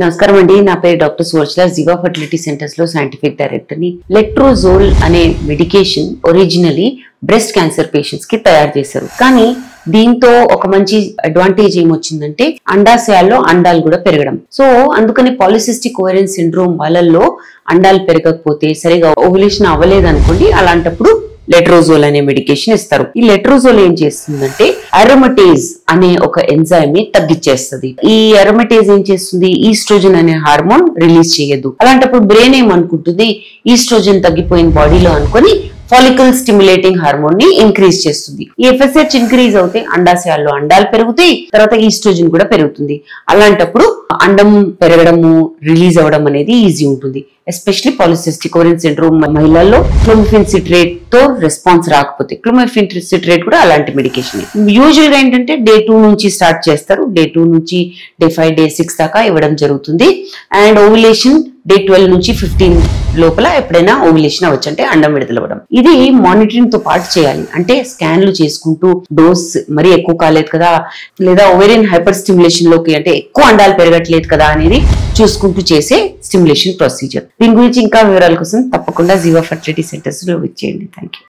నమస్కారం అండి. నా పేరు డాక్టర్ సువర్చల, జీవా ఫర్టిలిటీ సెంటర్స్ లో సైంటిఫిక్ డైరెక్టర్ ని. లెట్రోజోల్ అనే medication originally breast cancer patients కి తయారు చేశారు. కానీ దీంతో ఒక మంచి అడ్వాంటేజ్ ఏమొచ్చిందంటే అండాశయాల్లో అండాలు కూడా పెరగడం. సో అందుకని పాలిసిస్టిక్ ఓవేరియన్ సిండ్రోమ్ వాళ్ళల్లో అండాలు పెరగకపోతే, సరిగా ఓవ్యులేషన్ అవ్వలేదు అనుకోండి, అలాంటప్పుడు లెట్రోజోల్ అనే మెడికేషన్ ఇస్తారు. ఈ లెట్రోజోల్ ఏం చేస్తుందంటే అరోమటేజ్ అనే ఒక ఎంజైమ్ ని తగ్గించేస్తుంది. ఈ అరోమటేజ్ ఏం చేస్తుంది, ఈస్ట్రోజన్ అనే హార్మోన్ రిలీజ్ చేయదు. అలాంటప్పుడు బ్రెయిన్ ఏమనుకుంటుంది, ఈస్ట్రోజన్ తగ్గిపోయిన బాడీలో అనుకొని ఫాలికల్ స్టిమ్యులేటింగ్ హార్మోన్ ని ఇంక్రీజ్ చేస్తుంది. ఈ ఎఫ్ఎస్హెచ్ ఇంక్రీజ్ అవుతే అండాశయాల్లో అండాలు పెరుగుతాయి, తర్వాత ఈస్ట్రోజన్ కూడా పెరుగుతుంది. అలాంటప్పుడు అండం పెరగడము, రిలీజ్ అవ్వడం అనేది ఈజీ ఉంటుంది. ఎస్పెషలీ పాలిసిస్టిక్ ఓవేరియన్ సిండ్రోమ్ మహిళల్లో క్లోమిఫెన్ సిట్రేట్ తో రెస్పాన్స్ రాకపోతే, క్లోమిఫెన్ సిట్రేట్ కూడా అలాంటి మెడికేషన్. యూజువల్ గా ఏంటంటే డే 2 నుంచి స్టార్ట్ చేస్తారు. డే 2 నుంచి డే 5, డే 6 దాకా ఇవ్వడం జరుగుతుంది. అండ్ ఓవ్యులేషన్ డే 12 నుంచి 15 లోపల ఎప్పుడైనా ఓవ్యులేషన్ అవ్వచ్చు, అంటే అండం విడుదలవ్వడం. ఇది మానిటరింగ్ తో పాటు చేయాలి. అంటే స్కాన్లు చేసుకుంటూ, డోస్ మరీ ఎక్కువ కాలేదు కదా, లేదా ఓవేరియన్ హైపర్ స్టిమ్యులేషన్ లోకి, అంటే ఎక్కువ అండాలు పెరగట్లేదు కదా అనేది చూసుకుంటూ చేసే స్టిమ్యులేషన్ ప్రొసీజర్. దీని గురించి ఇంకా వివరాల కోసం తప్పకుండా జీవా ఫర్టిలిటీ సెంటర్స్ లో విచ్చేయండి. Thank you.